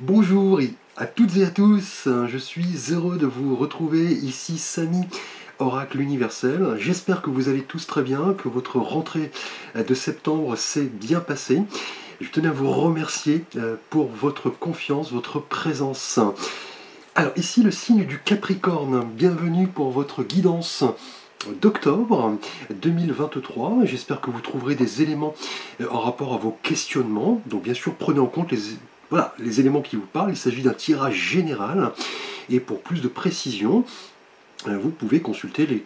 Bonjour à toutes et à tous, je suis heureux de vous retrouver ici, Samy, Oracle Universel. J'espère que vous allez tous très bien, que votre rentrée de septembre s'est bien passée. Je tenais à vous remercier pour votre confiance, votre présence. Alors ici le signe du Capricorne, bienvenue pour votre guidance d'octobre 2023. J'espère que vous trouverez des éléments en rapport à vos questionnements. Donc bien sûr, prenez en compte les éléments qui vous parlent. Il s'agit d'un tirage général. Et pour plus de précision, vous pouvez consulter les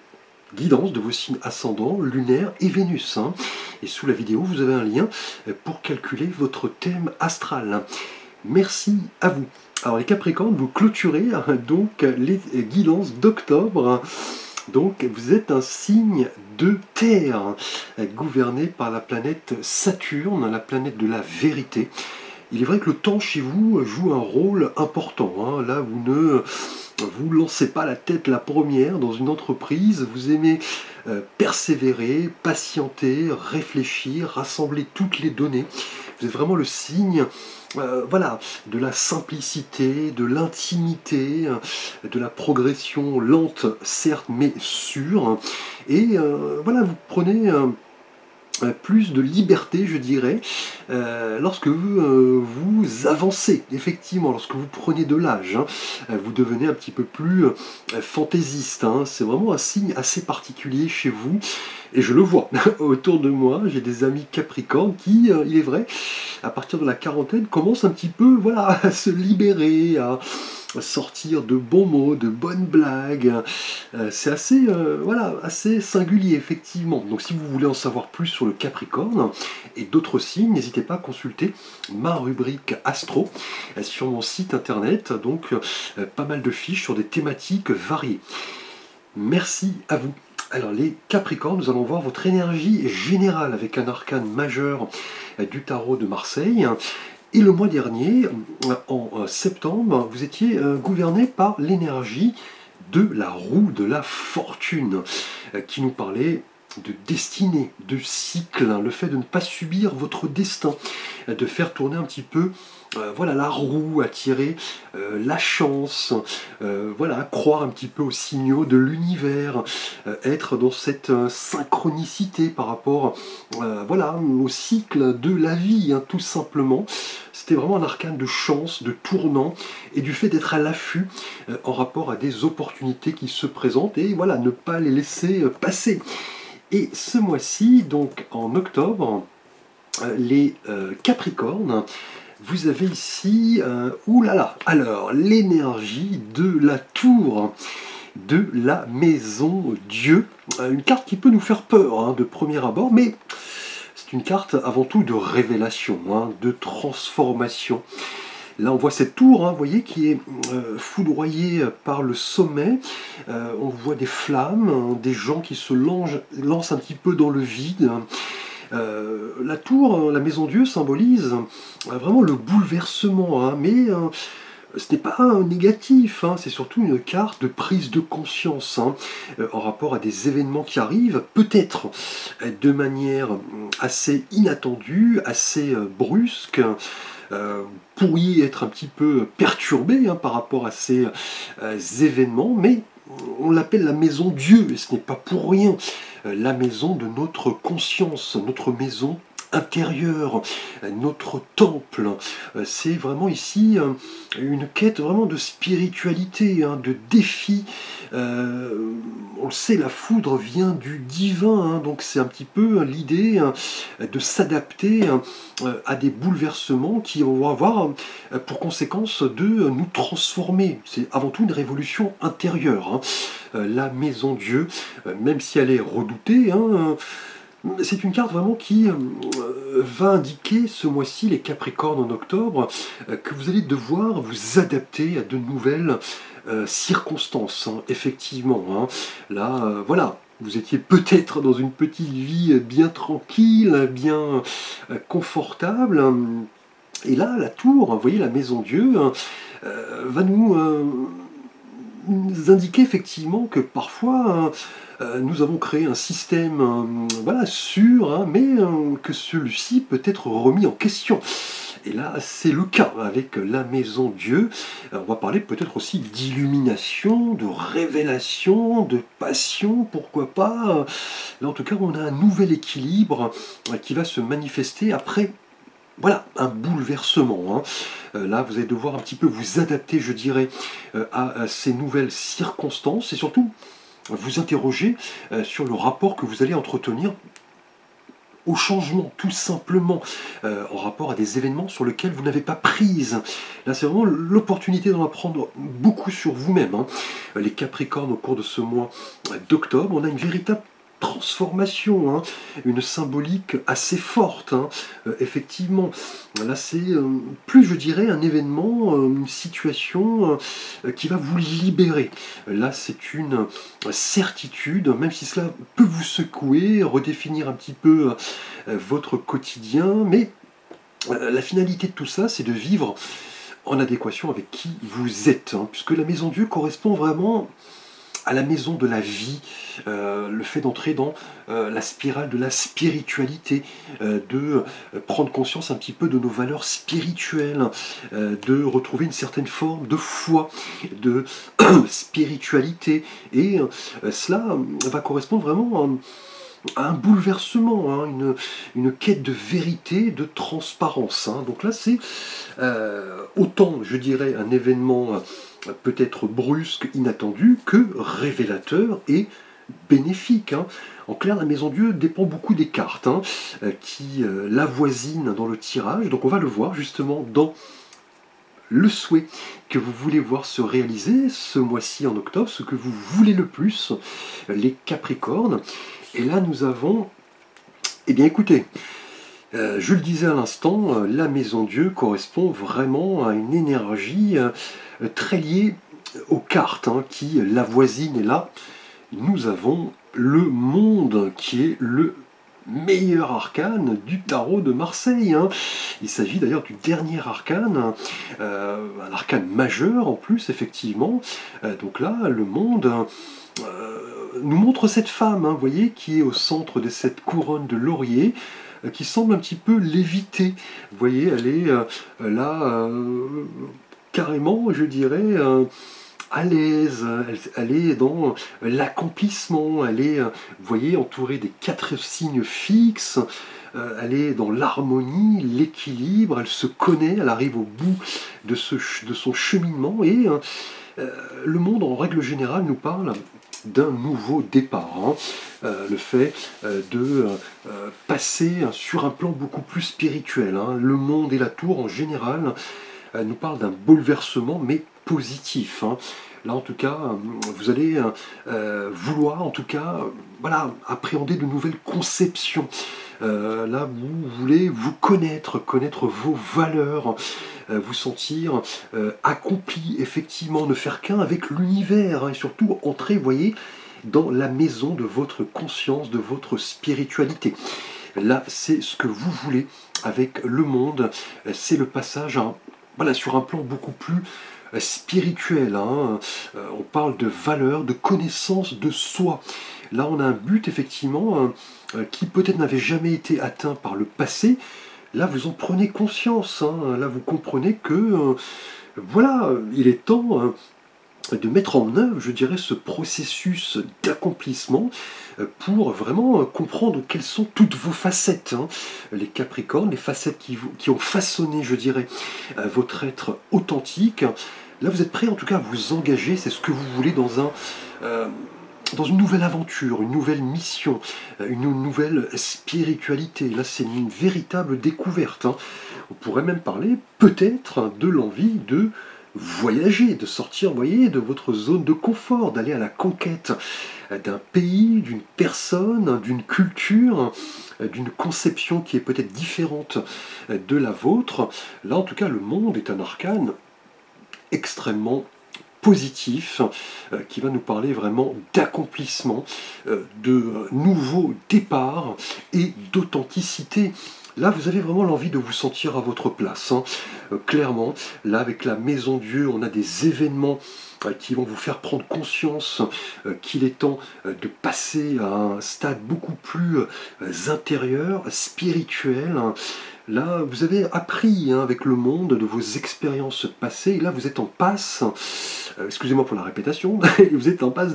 guidances de vos signes ascendants, lunaire et Vénus. Et sous la vidéo, vous avez un lien pour calculer votre thème astral. Merci à vous. Alors les Capricornes, vous clôturez donc les guidances d'octobre. Donc vous êtes un signe de terre, gouverné par la planète Saturne, la planète de la vérité. Il est vrai que le temps chez vous joue un rôle important. Là, vous ne vous lancez pas la tête la première dans une entreprise. Vous aimez persévérer, patienter, réfléchir, rassembler toutes les données. Vous êtes vraiment le signe de la simplicité, de l'intimité, de la progression lente, certes, mais sûre. Et vous prenez plus de liberté, je dirais, lorsque vous avancez, effectivement, lorsque vous prenez de l'âge, vous devenez un petit peu plus fantaisiste. C'est vraiment un signe assez particulier chez vous, et je le vois autour de moi. J'ai des amis Capricornes qui, il est vrai, à partir de la quarantaine, commencent un petit peu à se libérer, à sortir de bons mots, de bonnes blagues. C'est assez singulier, effectivement. Donc si vous voulez en savoir plus sur le Capricorne et d'autres signes, n'hésitez pas à consulter ma rubrique Astro sur mon site internet. Donc pas mal de fiches sur des thématiques variées. Merci à vous. Alors les Capricornes, nous allons voir votre énergie générale avec un arcane majeur du tarot de Marseille. Et le mois dernier, en septembre, vous étiez gouverné par l'énergie de la roue de la fortune, qui nous parlait de destinée, de cycle, le fait de ne pas subir votre destin, de faire tourner un petit peu la roue, attirer la chance, croire un petit peu aux signaux de l'univers, être dans cette synchronicité par rapport au cycle de la vie, tout simplement. C'était vraiment un arcane de chance, de tournant, et du fait d'être à l'affût en rapport à des opportunités qui se présentent, et ne pas les laisser passer. Et ce mois-ci, donc en octobre, les Capricornes, vous avez ici, alors l'énergie de la tour, de la maison Dieu, une carte qui peut nous faire peur de premier abord, mais c'est une carte avant tout de révélation, de transformation. Là, on voit cette tour, vous voyez, qui est foudroyée par le sommet. On voit des flammes, des gens qui se lancent un petit peu dans le vide. La tour, la maison Dieu, symbolise vraiment le bouleversement, mais ce n'est pas négatif, c'est surtout une carte de prise de conscience en rapport à des événements qui arrivent, peut-être de manière assez inattendue, assez brusque. Vous pourriez être un petit peu perturbé par rapport à ces événements, mais on l'appelle la maison Dieu, et ce n'est pas pour rien. La maison de notre conscience, notre maison intérieure, notre temple. C'est vraiment ici une quête vraiment de spiritualité, de défi. On le sait, la foudre vient du divin, donc c'est un petit peu l'idée de s'adapter à des bouleversements qui vont avoir pour conséquence de nous transformer. C'est avant tout une révolution intérieure. La maison Dieu, même si elle est redoutée, c'est une carte vraiment qui va indiquer ce mois-ci, les Capricornes en octobre, que vous allez devoir vous adapter à de nouvelles circonstances, effectivement. Là, vous étiez peut-être dans une petite vie bien tranquille, bien confortable. Et là, la tour, vous voyez, la maison Dieu, va nous indiquer effectivement que parfois nous avons créé un système sûr, mais que celui-ci peut être remis en question. Et là, c'est le cas avec la maison Dieu. On va parler peut-être aussi d'illumination, de révélation, de passion, pourquoi pas. Là, en tout cas, on a un nouvel équilibre qui va se manifester après. Voilà, un bouleversement. Là, vous allez devoir un petit peu vous adapter, je dirais, à ces nouvelles circonstances et surtout vous interroger sur le rapport que vous allez entretenir au changement, tout simplement, en rapport à des événements sur lesquels vous n'avez pas prise. Là, c'est vraiment l'opportunité d'en apprendre beaucoup sur vous-même. Les Capricornes, au cours de ce mois d'octobre, on a une véritable transformation, une symbolique assez forte, effectivement. Là, c'est plus, je dirais, un événement, une situation qui va vous libérer. Là, c'est une certitude, même si cela peut vous secouer, redéfinir un petit peu votre quotidien, mais la finalité de tout ça, c'est de vivre en adéquation avec qui vous êtes, puisque la maison Dieu correspond vraiment à la maison de la vie, le fait d'entrer dans la spirale de la spiritualité, de prendre conscience un petit peu de nos valeurs spirituelles, de retrouver une certaine forme de foi, de spiritualité, et cela va correspondre vraiment à un bouleversement, une quête de vérité, de transparence. Donc là, c'est autant, je dirais, un événement peut-être brusque, inattendu, que révélateur et bénéfique. En clair, la Maison Dieu dépend beaucoup des cartes qui l'avoisinent dans le tirage. Donc on va le voir justement dans le souhait que vous voulez voir se réaliser ce mois-ci en octobre, ce que vous voulez le plus, les Capricornes. Et là, nous avons, eh bien écoutez, je le disais à l'instant, la Maison Dieu correspond vraiment à une énergie très liée aux cartes qui l'avoisinent. Et là, nous avons le monde qui est le meilleur arcane du tarot de Marseille. Il s'agit d'ailleurs du dernier arcane, un arcane majeur en plus, effectivement. Donc là, le monde nous montre cette femme, vous voyez, qui est au centre de cette couronne de laurier, qui semble un petit peu léviter. Vous voyez, elle est là, carrément, je dirais, à l'aise, elle est dans l'accomplissement, elle est, vous voyez, entourée des 4 signes fixes, elle est dans l'harmonie, l'équilibre, elle se connaît, elle arrive au bout de son cheminement, et le monde, en règle générale, nous parle d'un nouveau départ, le fait de passer sur un plan beaucoup plus spirituel. Le monde et la tour, en général, nous parlent d'un bouleversement, mais positif. Là, en tout cas, vous allez vouloir, en tout cas, voilà, appréhender de nouvelles conceptions. Là, vous voulez vous connaître vos valeurs, vous sentir accompli, effectivement, ne faire qu'un avec l'univers, et surtout entrer, vous voyez, dans la maison de votre conscience, de votre spiritualité. Là, c'est ce que vous voulez avec le monde, c'est le passage voilà, sur un plan beaucoup plus spirituel. On parle de valeur, de connaissance de soi. Là, on a un but, effectivement, qui peut-être n'avait jamais été atteint par le passé. Là, vous en prenez conscience. Là, vous comprenez que, voilà, il est temps de mettre en œuvre, je dirais, ce processus d'accomplissement pour vraiment comprendre quelles sont toutes vos facettes. Les Capricornes, les facettes qui ont façonné, je dirais, votre être authentique. Là, vous êtes prêt en tout cas à vous engager, c'est ce que vous voulez dans une nouvelle aventure, une nouvelle mission, une nouvelle spiritualité. Là, c'est une véritable découverte. On pourrait même parler peut-être de l'envie de voyager, de sortir, vous voyez, de votre zone de confort, d'aller à la conquête d'un pays, d'une personne, d'une culture, d'une conception qui est peut-être différente de la vôtre. Là, en tout cas, le monde est un arcane extrêmement positif, qui va nous parler vraiment d'accomplissement, de nouveaux départs et d'authenticité. Là, vous avez vraiment l'envie de vous sentir à votre place, clairement. Là, avec la Maison Dieu, on a des événements qui vont vous faire prendre conscience qu'il est temps de passer à un stade beaucoup plus intérieur, spirituel. Là, vous avez appris avec le monde de vos expériences passées, et là vous êtes en passe, excusez-moi pour la répétation, vous êtes en passe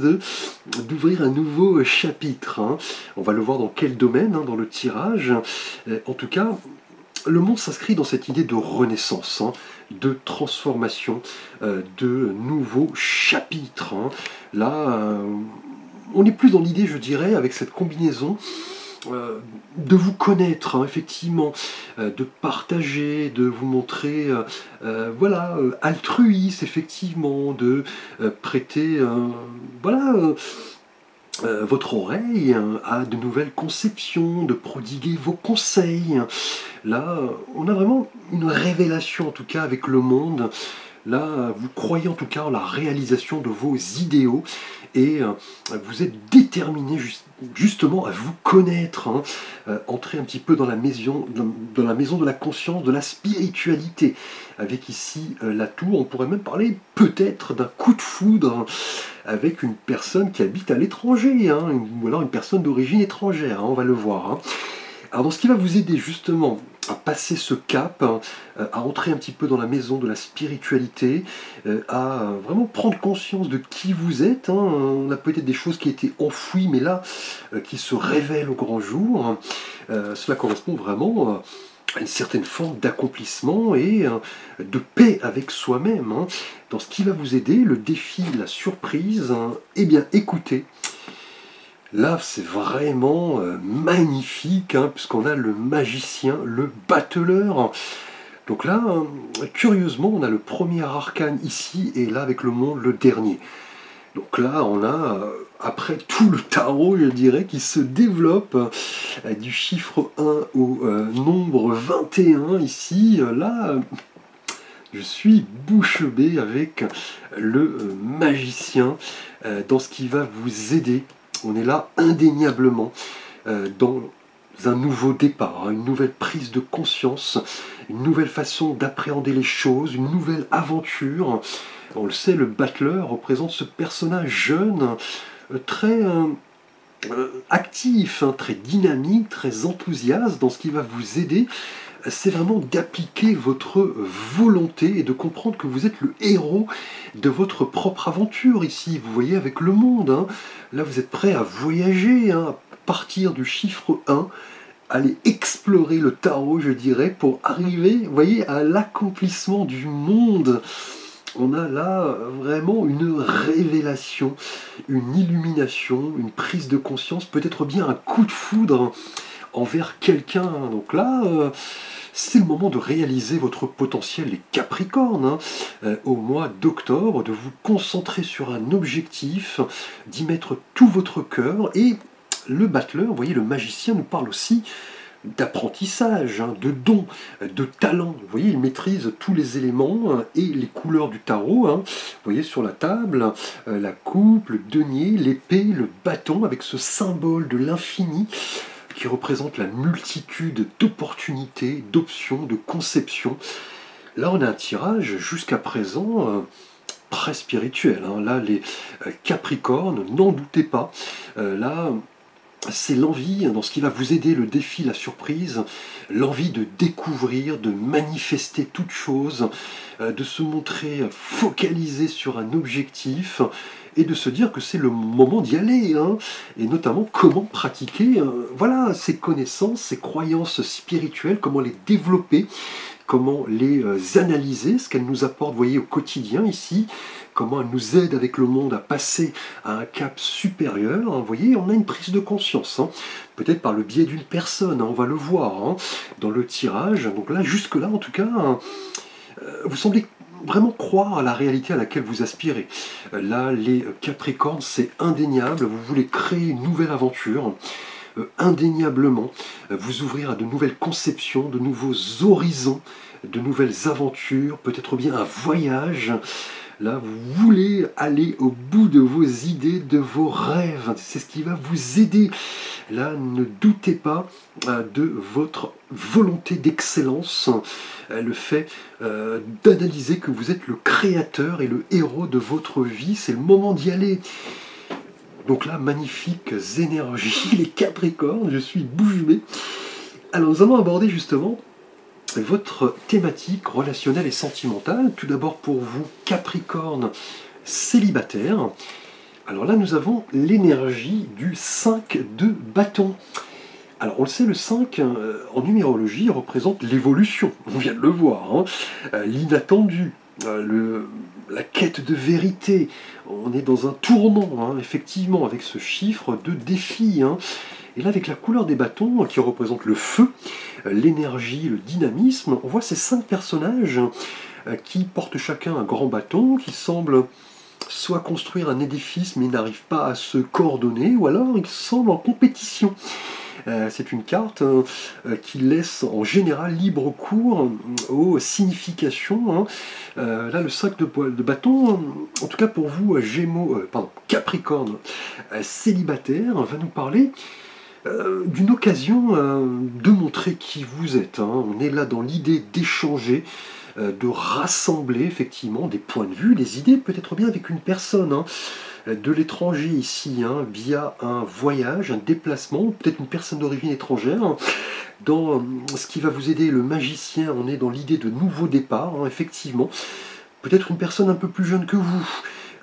d'ouvrir un nouveau chapitre. On va le voir dans quel domaine, dans le tirage. En tout cas, le monde s'inscrit dans cette idée de renaissance, de transformation, de nouveaux chapitres. Là, on n'est plus dans l'idée, je dirais, avec cette combinaison, de vous connaître, effectivement, de partager, de vous montrer voilà, altruiste, effectivement, de prêter voilà, votre oreille à de nouvelles conceptions, de prodiguer vos conseils. Là, on a vraiment une révélation, en tout cas, avec le monde. Là, vous croyez en tout cas en la réalisation de vos idéaux et vous êtes déterminé justement à vous connaître, entrer un petit peu dans la maison de la conscience, de la spiritualité. Avec ici l'atout, on pourrait même parler peut-être d'un coup de foudre avec une personne qui habite à l'étranger, ou alors une personne d'origine étrangère, on va le voir. Alors dans ce qui va vous aider justement à passer ce cap, à entrer un petit peu dans la maison de la spiritualité, à vraiment prendre conscience de qui vous êtes. On a peut-être des choses qui étaient enfouies, mais là, qui se révèlent au grand jour. Cela correspond vraiment à une certaine forme d'accomplissement et de paix avec soi-même. Dans ce qui va vous aider, le défi, la surprise, eh bien écoutez. Là, c'est vraiment magnifique, puisqu'on a le magicien, le battleur. Donc là, curieusement, on a le premier arcane ici, et là, avec le monde, le dernier. Donc là, on a, après tout le tarot, je dirais, qui se développe du chiffre 1 au nombre 21 ici. Là, je suis bouche bée avec le magicien dans ce qui va vous aider. On est là indéniablement dans un nouveau départ, une nouvelle prise de conscience, une nouvelle façon d'appréhender les choses, une nouvelle aventure. On le sait, le battleur représente ce personnage jeune, très actif, très dynamique, très enthousiaste dans ce qui va vous aider. C'est vraiment d'appliquer votre volonté et de comprendre que vous êtes le héros de votre propre aventure ici. Vous voyez, avec le monde. Là, vous êtes prêt à voyager, à partir du chiffre 1, aller explorer le tarot, je dirais, pour arriver, vous voyez, à l'accomplissement du monde. On a là vraiment une révélation, une illumination, une prise de conscience, peut-être bien un coup de foudre envers quelqu'un. Donc là, c'est le moment de réaliser votre potentiel, les Capricornes, au mois d'octobre, de vous concentrer sur un objectif, d'y mettre tout votre cœur. Et le battleur, vous voyez, le magicien nous parle aussi d'apprentissage, de dons, de talent. Vous voyez, il maîtrise tous les éléments et les couleurs du tarot. Vous voyez sur la table, la coupe, le denier, l'épée, le bâton, avec ce symbole de l'infini qui représente la multitude d'opportunités, d'options, de conceptions. Là, on a un tirage jusqu'à présent très spirituel. Là, les Capricornes, n'en doutez pas. Là, c'est l'envie, dans ce qui va vous aider, le défi, la surprise, l'envie de découvrir, de manifester toute chose, de se montrer focalisé sur un objectif, et de se dire que c'est le moment d'y aller, et notamment comment pratiquer voilà, ces connaissances, ces croyances spirituelles, comment les développer, comment les analyser, ce qu'elles nous apportent, vous voyez, au quotidien ici, comment elles nous aident avec le monde à passer à un cap supérieur. Vous voyez, on a une prise de conscience, peut-être par le biais d'une personne, on va le voir dans le tirage. Donc là, jusque-là, en tout cas, vous semblez vraiment croire à la réalité à laquelle vous aspirez. Là, les Capricornes, c'est indéniable, vous voulez créer une nouvelle aventure, indéniablement, vous ouvrir à de nouvelles conceptions, de nouveaux horizons, de nouvelles aventures, peut-être bien un voyage. Là, vous voulez aller au bout de vos idées, de vos rêves. C'est ce qui va vous aider. Là, ne doutez pas de votre volonté d'excellence, le fait d'analyser que vous êtes le créateur et le héros de votre vie. C'est le moment d'y aller. Donc là, magnifiques énergies, les Capricornes, je suis bouche bée. Alors, nous allons aborder justement votre thématique relationnelle et sentimentale. Tout d'abord pour vous, Capricorne célibataire. Alors là, nous avons l'énergie du 5 de bâton. Alors on le sait, le 5 en numérologie représente l'évolution, on vient de le voir, hein, l'inattendu, la quête de vérité. On est dans un tournant, hein, effectivement, avec ce chiffre de défi. Hein. Et là, avec la couleur des bâtons, qui représente le feu, l'énergie, le dynamisme, on voit ces 5 personnages qui portent chacun un grand bâton, qui semblent soit construire un édifice mais n'arrivent pas à se coordonner, ou alors ils semblent en compétition. C'est une carte qui laisse en général libre cours aux significations. Hein. Là, le 5 de bâton, en tout cas pour vous, Capricorne célibataire, va nous parler d'une occasion de montrer qui vous êtes. Hein. On est là dans l'idée d'échanger, de rassembler effectivement des points de vue, des idées, peut-être bien avec une personne. Hein. De l'étranger ici, hein, via un voyage, un déplacement, peut-être une personne d'origine étrangère. Hein. Dans ce qui va vous aider, le magicien, on est dans l'idée de nouveau départ, hein, effectivement. Peut-être une personne un peu plus jeune que vous.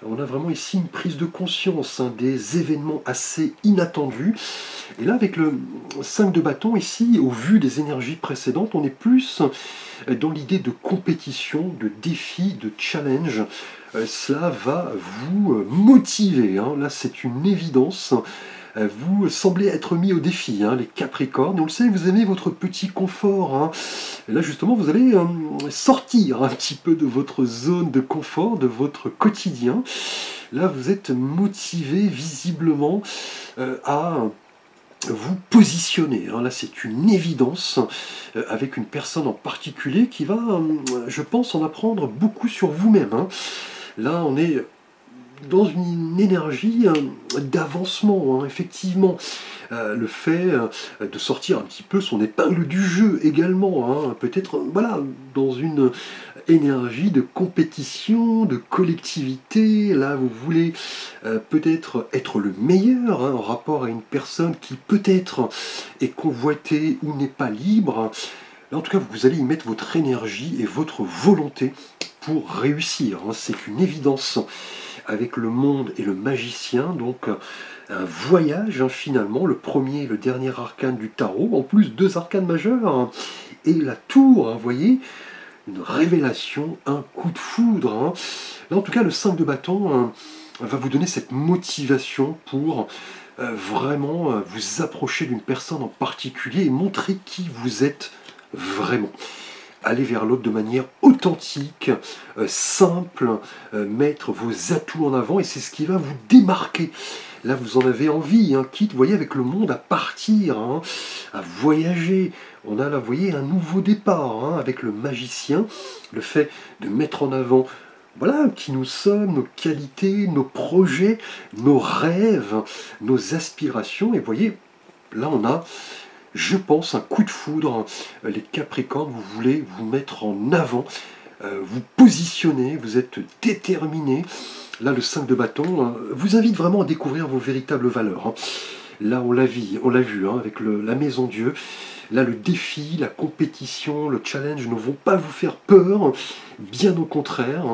On a vraiment ici une prise de conscience, hein, des événements assez inattendus. Et là, avec le 5 de bâton, ici, au vu des énergies précédentes, on est plus dans l'idée de compétition, de défi, de challenge. Cela va vous motiver. Hein. Là, c'est une évidence. Vous semblez être mis au défi, hein, les Capricornes. Et on le sait, vous aimez votre petit confort. Hein. Et là, justement, vous allez sortir un petit peu de votre zone de confort, de votre quotidien. Là, vous êtes motivé visiblement à vous positionner. Hein. Là, c'est une évidence avec une personne en particulier qui va, je pense, en apprendre beaucoup sur vous-même. Hein. Là, on est dans une énergie d'avancement, hein, effectivement. Le fait de sortir un petit peu son épingle du jeu également, hein, peut-être voilà, dans une énergie de compétition, de collectivité. Là, vous voulez peut-être être le meilleur, hein, en rapport à une personne qui peut-être est convoitée ou n'est pas libre. Là, en tout cas, vous allez y mettre votre énergie et votre volonté pour réussir. Hein. C'est une évidence avec le monde et le magicien, donc un voyage, hein, finalement, le premier et le dernier arcane du tarot, en plus 2 arcanes majeurs, hein, et la tour, hein, vous voyez, une révélation, un coup de foudre. Hein. Là, en tout cas, le 5 de bâton va vous donner cette motivation pour vraiment vous approcher d'une personne en particulier et montrer qui vous êtes vraiment. Aller vers l'autre de manière authentique, simple, mettre vos atouts en avant, et c'est ce qui va vous démarquer. Là, vous en avez envie, hein, quitte, vous voyez, avec le monde, à partir, hein, à voyager. On a là, vous voyez, un nouveau départ, hein, avec le magicien, le fait de mettre en avant, voilà, qui nous sommes, nos qualités, nos projets, nos rêves, nos aspirations, et vous voyez, là, on a, je pense, un coup de foudre. Les Capricornes, vous voulez vous mettre en avant, vous positionner, vous êtes déterminé. Là, le 5 de bâton vous invite vraiment à découvrir vos véritables valeurs. Hein. Là, on l'a vu, hein, avec la Maison Dieu. Là, le défi, la compétition, le challenge ne vont pas vous faire peur, bien au contraire.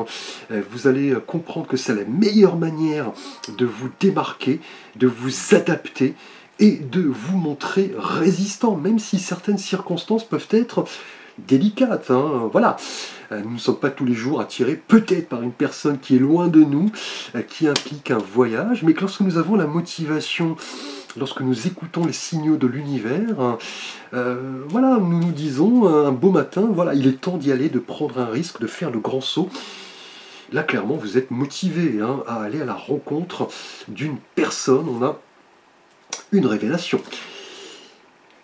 Vous allez comprendre que c'est la meilleure manière de vous démarquer, de vous adapter, et de vous montrer résistant, même si certaines circonstances peuvent être délicates. Hein. Voilà. Nous ne sommes pas tous les jours attirés peut-être par une personne qui est loin de nous, qui implique un voyage, mais que lorsque nous avons la motivation, lorsque nous écoutons les signaux de l'univers, voilà, nous nous disons un beau matin, voilà, il est temps d'y aller, de prendre un risque, de faire le grand saut. Là, clairement, vous êtes motivé, hein, à aller à la rencontre d'une personne. On a une révélation.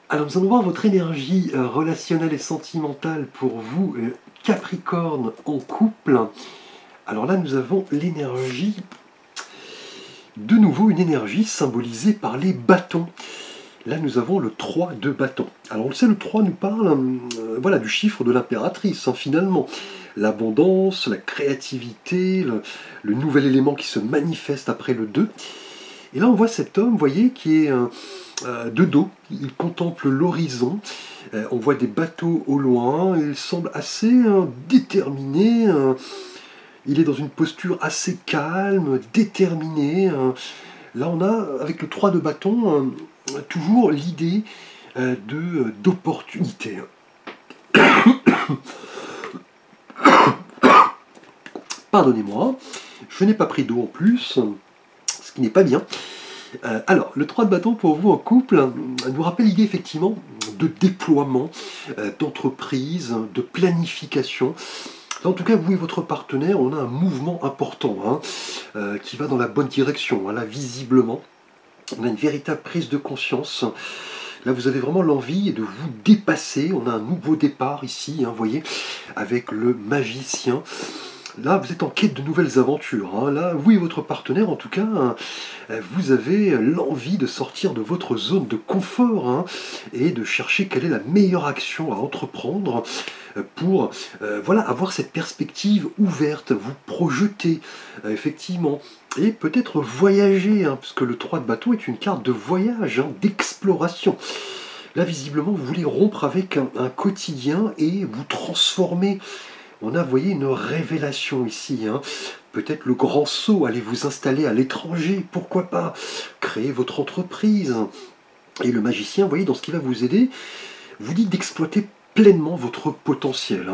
Alors nous allons voir votre énergie relationnelle et sentimentale pour vous, Capricorne en couple. Alors là, nous avons l'énergie, de nouveau une énergie symbolisée par les bâtons. Là, nous avons le 3 de bâton. Alors on le sait, le 3 nous parle voilà, du chiffre de l'impératrice, hein, finalement. L'abondance, la créativité, le nouvel élément qui se manifeste après le 2. Et là, on voit cet homme, vous voyez, qui est de dos, il contemple l'horizon, on voit des bateaux au loin, il semble assez déterminé, il est dans une posture assez calme, déterminée. Là on a, avec le 3 de bâton, toujours l'idée d'opportunité. Pardonnez-moi, je n'ai pas pris d'eau en plus, ce qui n'est pas bien. Alors, le 3 de bâton pour vous en couple nous rappelle l'idée effectivement de déploiement, d'entreprise, de planification. Là, en tout cas, vous et votre partenaire, on a un mouvement important qui va dans la bonne direction. Là, visiblement, on a une véritable prise de conscience. Là, vous avez vraiment l'envie de vous dépasser. On a un nouveau départ ici, vous voyez, avec le magicien. Là, vous êtes en quête de nouvelles aventures. Là, vous et votre partenaire, en tout cas, vous avez l'envie de sortir de votre zone de confort et de chercher quelle est la meilleure action à entreprendre pour voilà, avoir cette perspective ouverte, vous projeter effectivement et peut-être voyager, parce que le 3 de bâton est une carte de voyage, d'exploration. Là, visiblement, vous voulez rompre avec un quotidien et vous transformer. On a, vous voyez, une révélation ici. Peut-être le grand saut, allez vous installer à l'étranger, pourquoi pas, créer votre entreprise. Et le magicien, vous voyez, dans ce qui va vous aider, vous dit d'exploiter pleinement votre potentiel.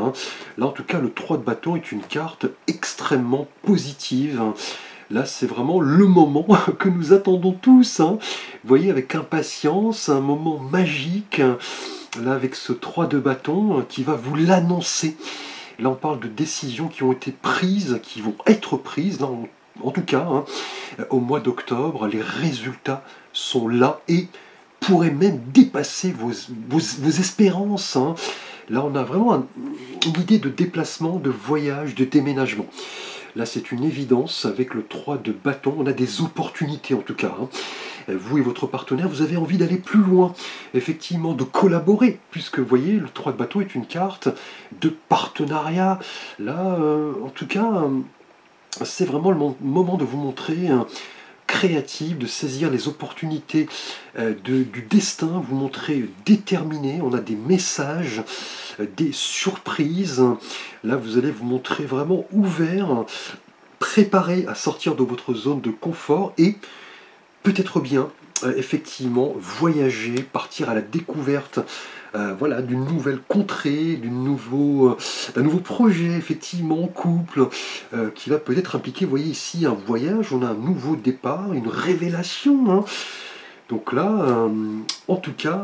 Là, en tout cas, le 3 de bâton est une carte extrêmement positive. Là, c'est vraiment le moment que nous attendons tous. Vous voyez, avec impatience, un moment magique. Là, avec ce 3 de bâton qui va vous l'annoncer. Là, on parle de décisions qui ont été prises, qui vont être prises, là, en tout cas, au mois d'octobre. Les résultats sont là et pourraient même dépasser vos espérances. Là, on a vraiment une idée de déplacement, de voyage, de déménagement. Là, c'est une évidence avec le 3 de bâton. On a des opportunités, en tout cas. Vous et votre partenaire, vous avez envie d'aller plus loin, effectivement, de collaborer, puisque, vous voyez, le 3 de bâton est une carte de partenariat. Là, en tout cas, c'est vraiment le moment de vous montrer créatif, de saisir les opportunités du destin, vous montrer déterminé. On a des messages, des surprises. Là, vous allez vous montrer vraiment ouvert, préparé à sortir de votre zone de confort et peut-être bien, effectivement, voyager, partir à la découverte voilà, d'une nouvelle contrée, d'un nouveau projet, effectivement, en couple, qui va peut-être impliquer, vous voyez ici, un voyage, on a un nouveau départ, une révélation. Donc là, en tout cas,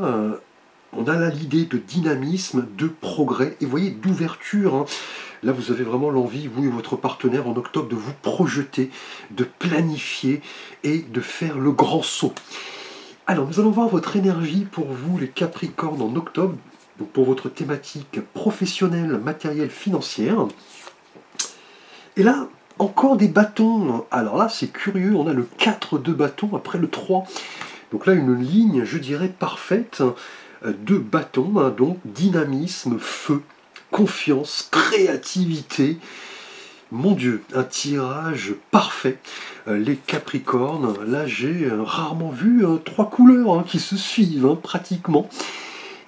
on a là l'idée de dynamisme, de progrès, et vous voyez, d'ouverture. Là, vous avez vraiment l'envie, vous et votre partenaire, en octobre, de vous projeter, de planifier et de faire le grand saut. Alors, nous allons voir votre énergie pour vous, les Capricornes, en octobre, donc pour votre thématique professionnelle, matérielle, financière. Et là, encore des bâtons. Alors là, c'est curieux, on a le 4 de bâtons après le 3. Donc là, une ligne, je dirais, parfaite de bâtons, donc dynamisme, feu, confiance, créativité. Mon Dieu, un tirage parfait. Les Capricornes, là j'ai rarement vu 3 couleurs qui se suivent pratiquement.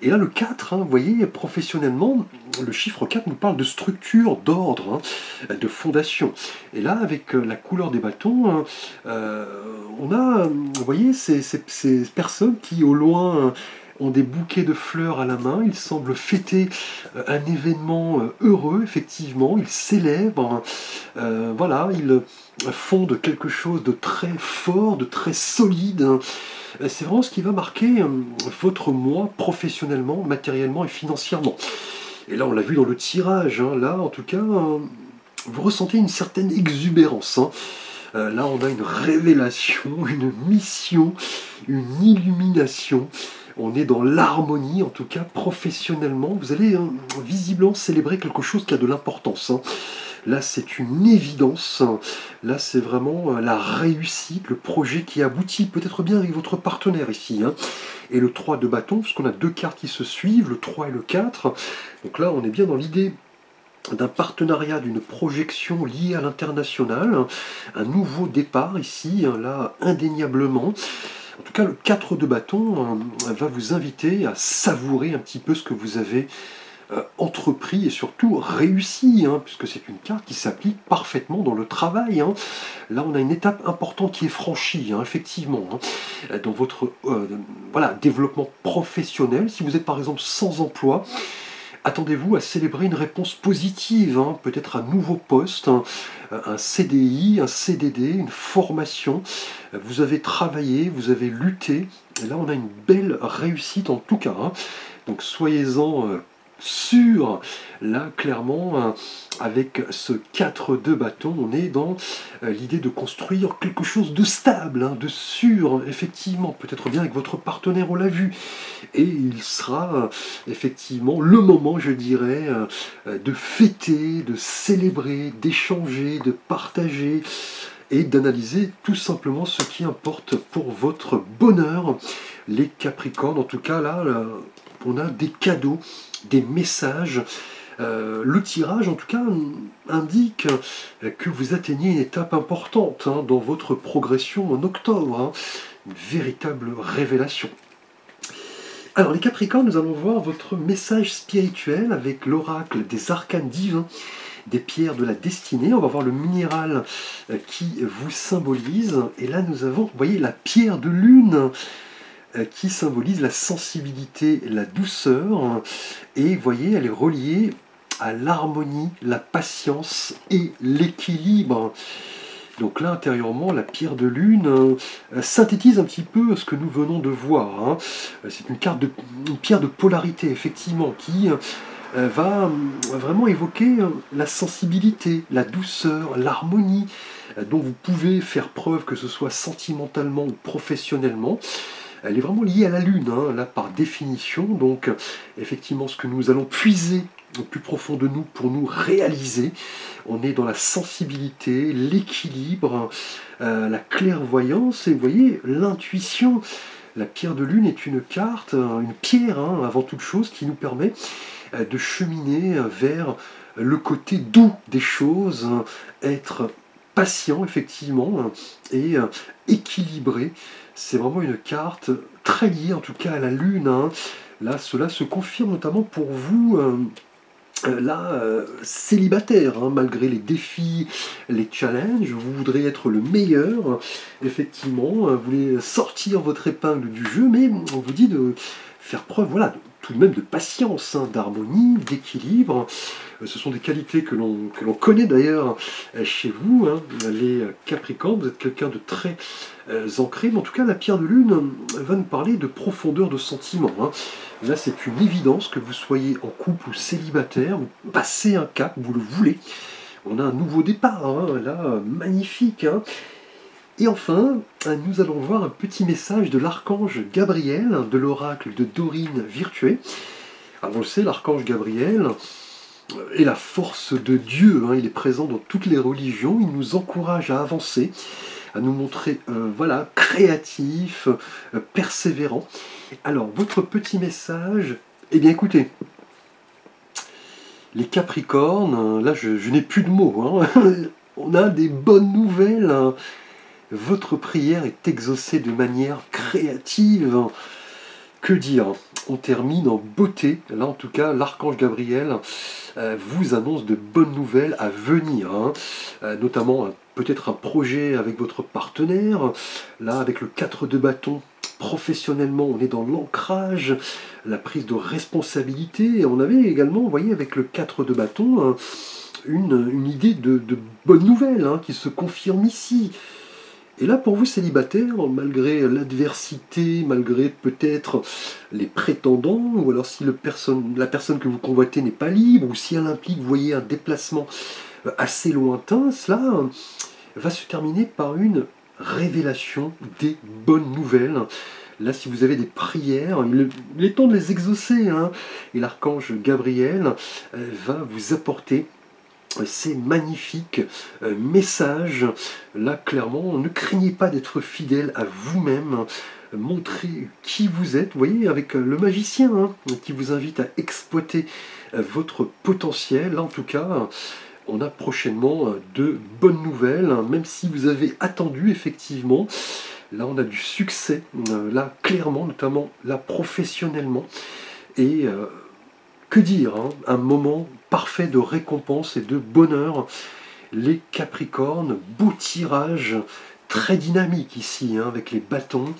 Et là le 4, vous voyez, professionnellement, le chiffre 4 nous parle de structure, d'ordre, de fondation. Et là avec la couleur des bâtons, on a, vous voyez, ces personnes qui au loin ont des bouquets de fleurs à la main, ils semblent fêter un événement heureux, effectivement, ils célèbrent, voilà, ils fondent quelque chose de très fort, de très solide. C'est vraiment ce qui va marquer votre mois professionnellement, matériellement et financièrement. Et là, on l'a vu dans le tirage, là, en tout cas, vous ressentez une certaine exubérance. Là, on a une révélation, une mission, une illumination. On est dans l'harmonie, en tout cas professionnellement. Vous allez visiblement célébrer quelque chose qui a de l'importance. Là, c'est une évidence. Là, c'est vraiment la réussite, le projet qui aboutit, peut-être bien avec votre partenaire ici. Et le 3 de bâton, parce qu'on a 2 cartes qui se suivent, le 3 et le 4. Donc là, on est bien dans l'idée d'un partenariat, d'une projection liée à l'international. Un nouveau départ ici, là, indéniablement. En tout cas, le 4 de bâton va vous inviter à savourer un petit peu ce que vous avez entrepris et surtout réussi, puisque c'est une carte qui s'applique parfaitement dans le travail. Là, on a une étape importante qui est franchie, effectivement, dans votre voilà, développement professionnel. Si vous êtes par exemple sans emploi, attendez-vous à célébrer une réponse positive, peut-être un nouveau poste, un CDI, un CDD, une formation. Vous avez travaillé, vous avez lutté, et là on a une belle réussite en tout cas. Donc soyez-en sûr. Là, clairement, avec ce 4 de bâton, on est dans l'idée de construire quelque chose de stable, de sûr, effectivement, peut-être bien avec votre partenaire, on l'a vu. Et il sera effectivement le moment, je dirais, de fêter, de célébrer, d'échanger, de partager et d'analyser tout simplement ce qui importe pour votre bonheur. Les Capricornes, en tout cas, là on a des cadeaux, des messages. Le tirage, en tout cas, indique que vous atteignez une étape importante dans votre progression en octobre. Une véritable révélation. Alors, les Capricornes, nous allons voir votre message spirituel avec l'oracle des arcanes divins, des pierres de la destinée. On va voir le minéral qui vous symbolise. Et là, nous avons, vous voyez, la pierre de lune qui symbolise la sensibilité, la douceur, et vous voyez, elle est reliée à l'harmonie, la patience et l'équilibre. Donc là, intérieurement, la pierre de lune synthétise un petit peu ce que nous venons de voir. C'est une pierre de polarité, effectivement, qui va vraiment évoquer la sensibilité, la douceur, l'harmonie, dont vous pouvez faire preuve, que ce soit sentimentalement ou professionnellement. Elle est vraiment liée à la Lune, là par définition. Donc effectivement, ce que nous allons puiser au plus profond de nous pour nous réaliser, on est dans la sensibilité, l'équilibre, la clairvoyance et vous voyez, l'intuition. La pierre de lune est une carte, une pierre avant toute chose qui nous permet de cheminer vers le côté doux des choses, être patient effectivement et équilibré. C'est vraiment une carte très liée en tout cas à la lune. Là, cela se confirme notamment pour vous là, célibataire, malgré les défis, les challenges, vous voudrez être le meilleur, effectivement, vous voulez sortir votre épingle du jeu, mais on vous dit de faire preuve, voilà, tout de même de patience, d'harmonie, d'équilibre. Ce sont des qualités que l'on connaît d'ailleurs chez vous, les Capricornes. Vous êtes quelqu'un de très ancré, mais en tout cas la pierre de lune va nous parler de profondeur de sentiment. Là, c'est une évidence que vous soyez en couple ou célibataire, vous passez un cap, vous le voulez. On a un nouveau départ, là, magnifique. Et enfin, nous allons voir un petit message de l'archange Gabriel, de l'oracle de Dorine Virtué. Alors on le sait, l'archange Gabriel est la force de Dieu, il est présent dans toutes les religions, il nous encourage à avancer, à nous montrer voilà, créatifs, persévérants. Alors, votre petit message, eh bien écoutez, les Capricornes, là je n'ai plus de mots, on a des bonnes nouvelles, votre prière est exaucée de manière créative. Que dire? On termine en beauté. Là, en tout cas, l'archange Gabriel vous annonce de bonnes nouvelles à venir, notamment peut-être un projet avec votre partenaire. Là, avec le 4 de bâton, professionnellement, on est dans l'ancrage, la prise de responsabilité. Et on avait également, vous voyez, avec le 4 de bâton, une idée de bonnes nouvelles qui se confirme ici. Et là, pour vous célibataires, malgré l'adversité, malgré peut-être les prétendants, ou alors si la personne que vous convoitez n'est pas libre, ou si elle implique, vous voyez, un déplacement assez lointain, cela va se terminer par une révélation des bonnes nouvelles. Là, si vous avez des prières, il est temps de les exaucer, et l'archange Gabriel va vous apporter ces magnifiques messages. Là, clairement, ne craignez pas d'être fidèle à vous-même. Montrez qui vous êtes. Vous voyez, avec le magicien qui vous invite à exploiter votre potentiel. Là, en tout cas, on a prochainement de bonnes nouvelles, même si vous avez attendu, effectivement. Là, on a du succès, là, clairement, notamment là, professionnellement. Et que dire, hein, un moment parfait de récompense et de bonheur. Les Capricornes, beau tirage, très dynamique ici, hein, avec les bâtons,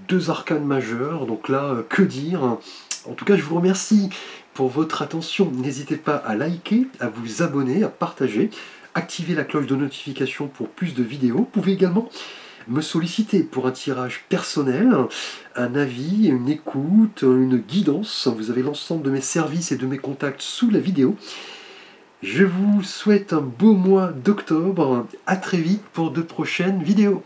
deux arcanes majeures, donc là, que dire. En tout cas, je vous remercie pour votre attention. N'hésitez pas à liker, à vous abonner, à partager, activer la cloche de notification pour plus de vidéos. Vous pouvez également me solliciter pour un tirage personnel, un avis, une écoute, une guidance. Vous avez l'ensemble de mes services et de mes contacts sous la vidéo. Je vous souhaite un beau mois d'octobre. À très vite pour de prochaines vidéos.